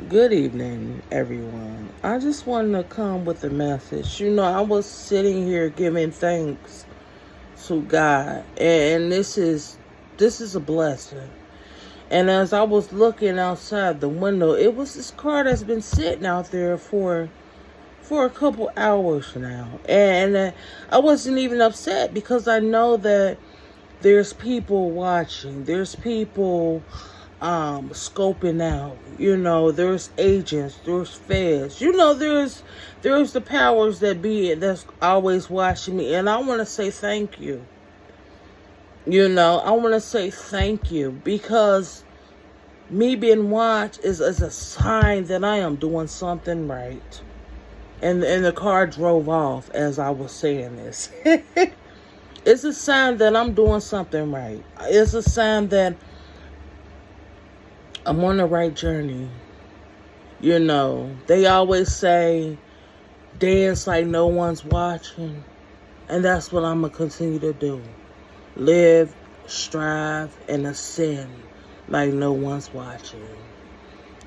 Good evening, everyone. I just wanted to come with a message. I was sitting here giving thanks to God, and this is a blessing. And as I was looking outside the window, it was this car that's been sitting out there for a couple hours now, and I wasn't even upset because I know that there's people watching. There's people scoping out. There's agents, there's feds. There's the powers that be that's always watching me, and I want to say thank you. I want to say thank you because me being watched is a sign that I am doing something right. And the car drove off as I was saying this. It's a sign that I'm doing something right. It's a sign that I'm on the right journey. They always say, dance like no one's watching. And that's what I'm going to continue to do. Live, strive, and ascend like no one's watching.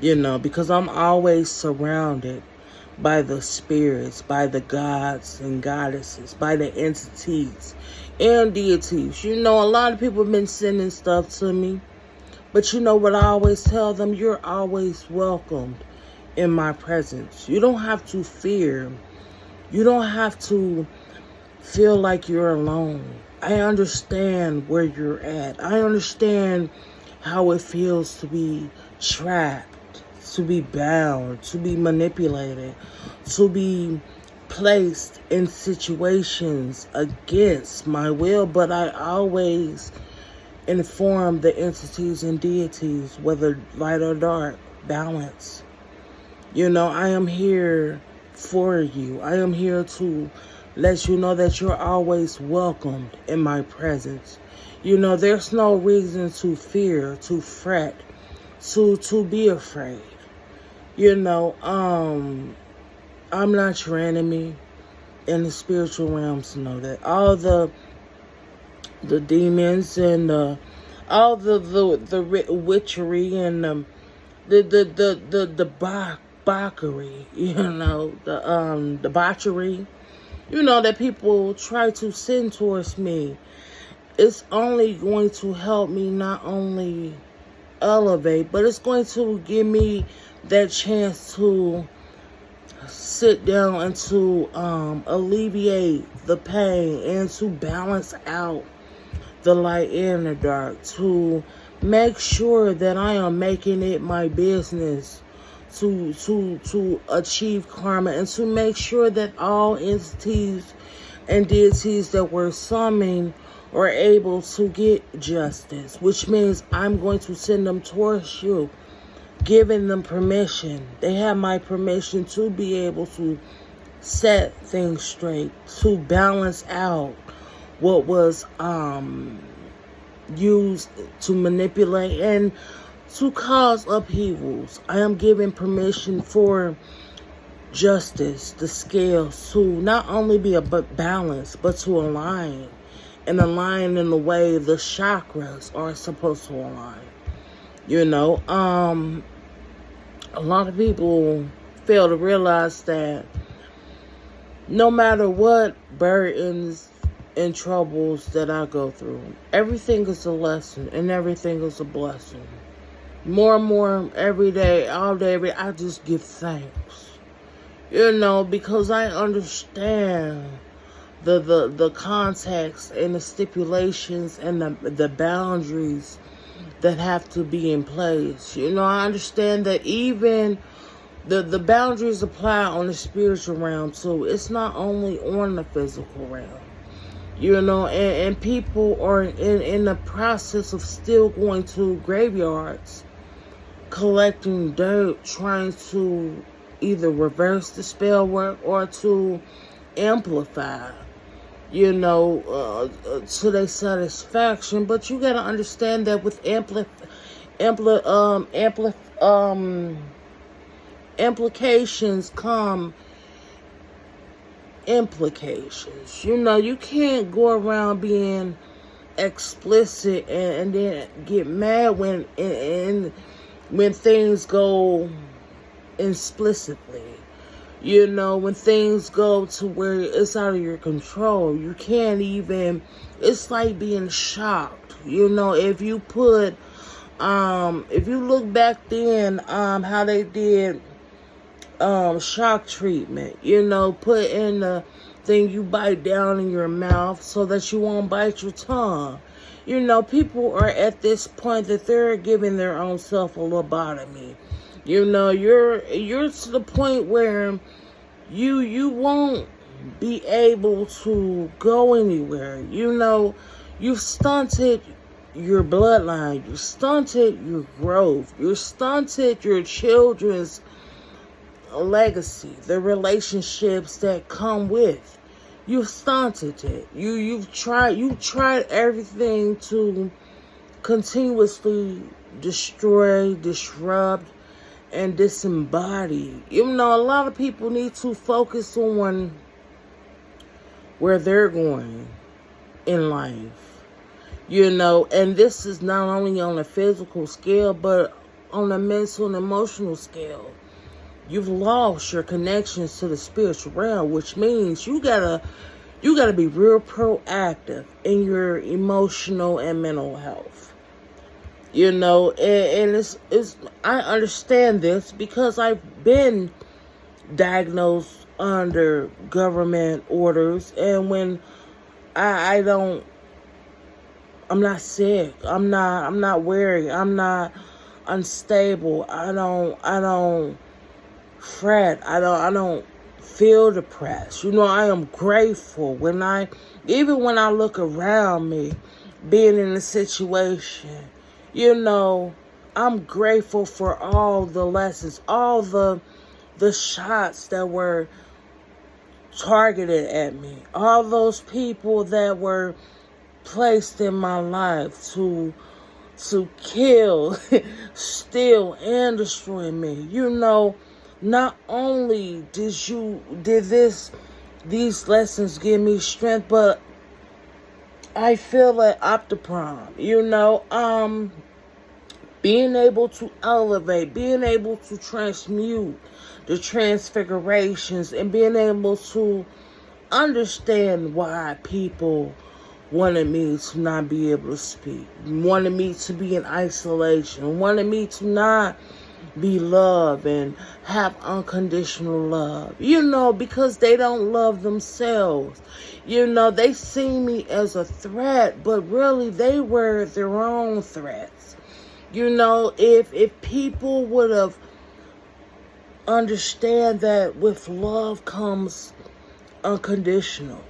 Because I'm always surrounded by the spirits, by the gods and goddesses, by the entities and deities. A lot of people have been sending stuff to me. But you know what I always tell them? You're always welcomed in my presence. You don't have to fear. You don't have to feel like you're alone. I understand where you're at. I understand how it feels to be trapped, to be bound, to be manipulated, to be placed in situations against my will. But I always inform the entities and deities, whether light or dark, balance. I am here for you. I am here to let you know that you're always welcomed in my presence. There's no reason to fear, to fret, to be afraid. I'm not your enemy in the spiritual realms. Know that all the demons and all the witchery and the debauchery, the debauchery, that people try to send towards me. It's only going to help me not only elevate, but it's going to give me that chance to sit down and to alleviate the pain and to balance out the light and the dark, to make sure that I am making it my business to achieve karma, and to make sure that all entities and deities that were summoned are able to get justice, which means I'm going to send them towards you, giving them permission. They have my permission to be able to set things straight, to balance out what was used to manipulate and to cause upheavals. I am giving permission for justice, the scales, to not only be a balance, but to align. And align in the way the chakras are supposed to align. A lot of people fail to realize that no matter what burdens and troubles that I go through, everything is a lesson and everything is a blessing. More and more every day, all day, I just give thanks. Because I understand the context and the stipulations and the boundaries that have to be in place. I understand that even the boundaries apply on the spiritual realm too. It's not only on the physical realm. And people are in the process of still going to graveyards, collecting dirt, trying to either reverse the spell work or to amplify, to their satisfaction. But you gotta understand that with amplifications come implications. You can't go around being explicit and then get mad when things go explicitly. You know, when things go to where it's out of your control, you can't even, it's like being shocked. You know, if you look back then, how they did, shock treatment, you know, put in the thing you bite down in your mouth so that you won't bite your tongue. You know, people are at this point that they're giving their own self a lobotomy. You know, you're to the point where you won't be able to go anywhere. You know, you've stunted your bloodline, you stunted your growth, you stunted your children's legacy, the relationships that come with. You've stunted it. You tried everything to continuously destroy, disrupt, and disembody. You know, a lot of people need to focus on where they're going in life. You know, and this is not only on a physical scale, but on a mental and emotional scale. You've lost your connections to the spiritual realm, which means you gotta be real proactive in your emotional and mental health. You know, and it's I understand this because I've been diagnosed under government orders, and when I'm not sick, I'm not weary, I'm not unstable, I don't fret, I don't feel depressed. You know, I am grateful even when I look around me, being in a situation, you know, I'm grateful for all the lessons, all the shots that were targeted at me, all those people that were placed in my life to kill, steal, and destroy me. You know, not only did these lessons give me strength, but I feel like Optiprom, you know, being able to elevate, being able to transmute the transfigurations, and being able to understand why people wanted me to not be able to speak, wanted me to be in isolation, wanted me to not be loved and have unconditional love, you know, because they don't love themselves. You know, they see me as a threat, but really they were their own threats. You know, if people would have understand that with love comes unconditional.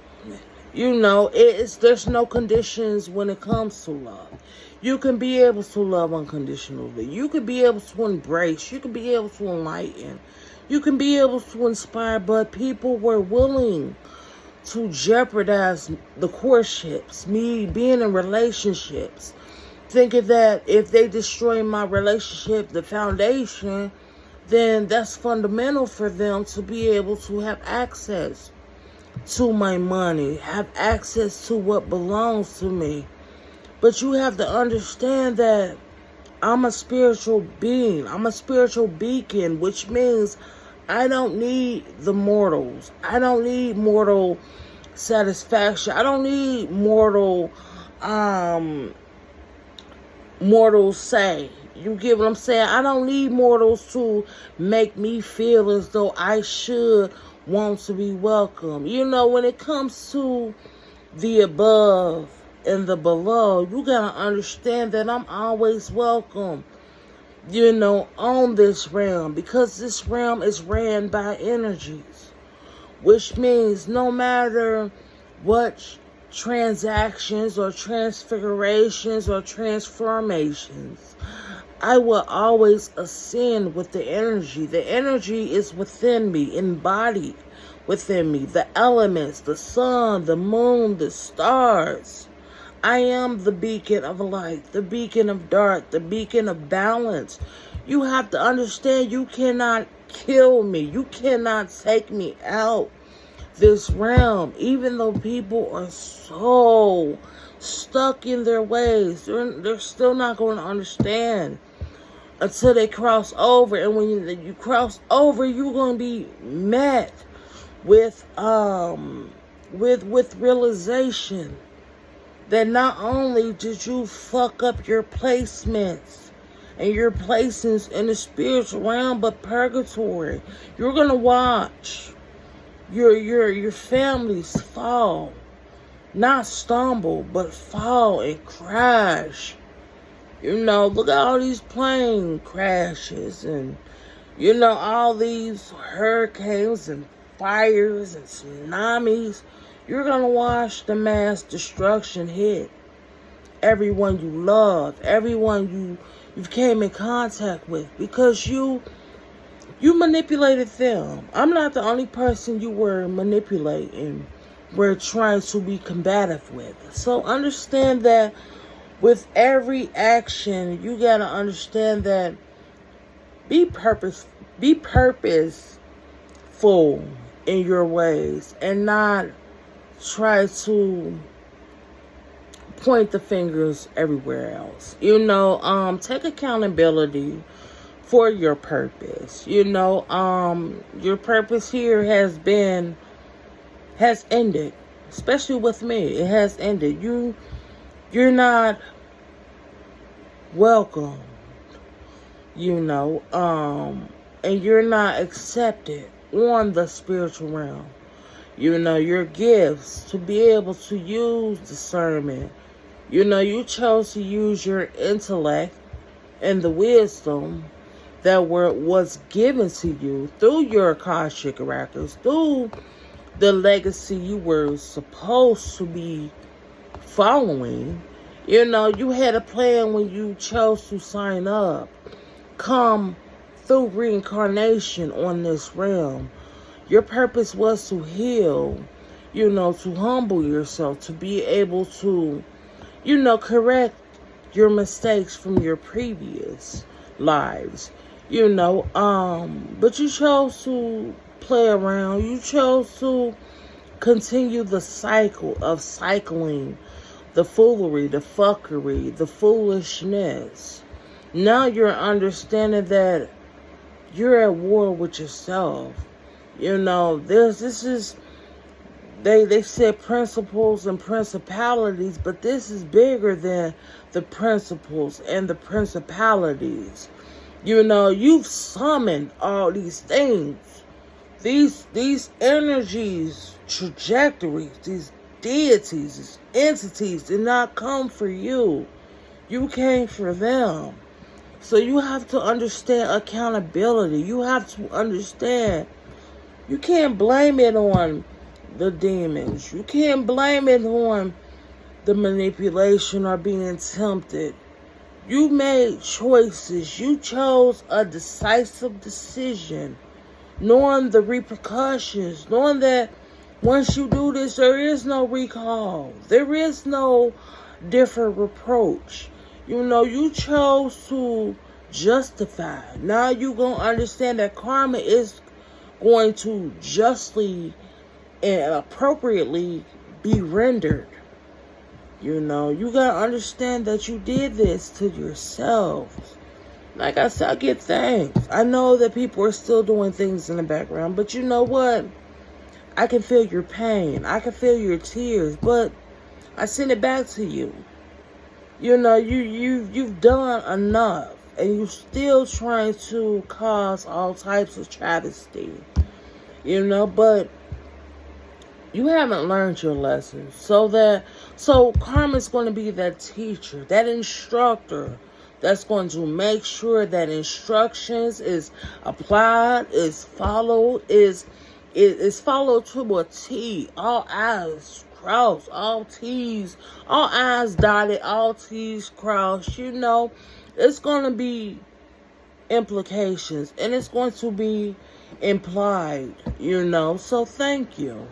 You know, there's no conditions when it comes to love. You can be able to love unconditionally. You can be able to embrace. You can be able to enlighten. You can be able to inspire. But people were willing to jeopardize the courtships, me being in relationships, thinking that if they destroy my relationship, the foundation, then that's fundamental for them to be able to have access to my money, have access to what belongs to me. But you have to understand that I'm a spiritual being. I'm a spiritual beacon, which means I don't need the mortals. I don't need mortal satisfaction. I don't need mortal say. You get what I'm saying? I don't need mortals to make me feel as though I should want to be welcome. You know, when it comes to the above and the below, you gotta understand that I'm always welcome, you know, on this realm, because this realm is ran by energies, which means no matter what transactions or transfigurations or transformations, I will always ascend with the energy. The energy is within me, embodied within me. The elements, the sun, the moon, the stars. I am the beacon of light, the beacon of dark, the beacon of balance. You have to understand, you cannot kill me. You cannot take me out this realm. Even though people are so stuck in their ways, they're still not going to understand until they cross over. And when you cross over, you're going to be met with realization that not only did you fuck up your placements and your placings in the spiritual realm, but purgatory, you're gonna watch your families fall, not stumble, but fall and crash. Look at all these plane crashes and all these hurricanes and fires and tsunamis. You're going to watch the mass destruction hit everyone you love, everyone you've came in contact with, because you manipulated them. I'm not the only person you were manipulating, were trying to be combative with. So understand that with every action, you got to understand that be purposeful in your ways, and not try to point the fingers everywhere else. Take accountability for your purpose. Your purpose here has ended, especially with me. It has ended. You're not welcome, and you're not accepted on the spiritual realm. Your gifts to be able to use discernment. You chose to use your intellect and the wisdom that was given to you through your Akashic records, through the legacy you were supposed to be following. You had a plan when you chose to sign up, come through reincarnation on this realm. Your purpose was to heal, to humble yourself, to be able to, correct your mistakes from your previous lives, but you chose to play around. You chose to continue the cycle of cycling, the foolery, the fuckery, the foolishness. Now you're understanding that you're at war with yourself. They said principles and principalities, but this is bigger than the principles and the principalities. You've summoned all these things, these energies, trajectories, these deities, these entities did not come for you. You came for them. So you have to understand accountability. You have to understand you can't blame it on the demons. You can't blame it on the manipulation or being tempted. You made choices. You chose a decisive decision, knowing the repercussions, knowing that once you do this, there is no recall. There is no different reproach. You chose to justify. Now you're going to understand that karma is going to justly and appropriately be rendered. You got to understand that you did this to yourselves. Like I said, I give thanks. I know that people are still doing things in the background, but you know what? I can feel your pain. I can feel your tears, but I send it back to you. You've done enough, and you're still trying to cause all types of travesty. But you haven't learned your lessons. So karma's going to be that teacher, that instructor that's going to make sure that instructions is applied, is followed, is followed to a T. All I's crossed, all T's, all I's dotted, all T's crossed. It's going to be implications, and it's going to be implied, so thank you.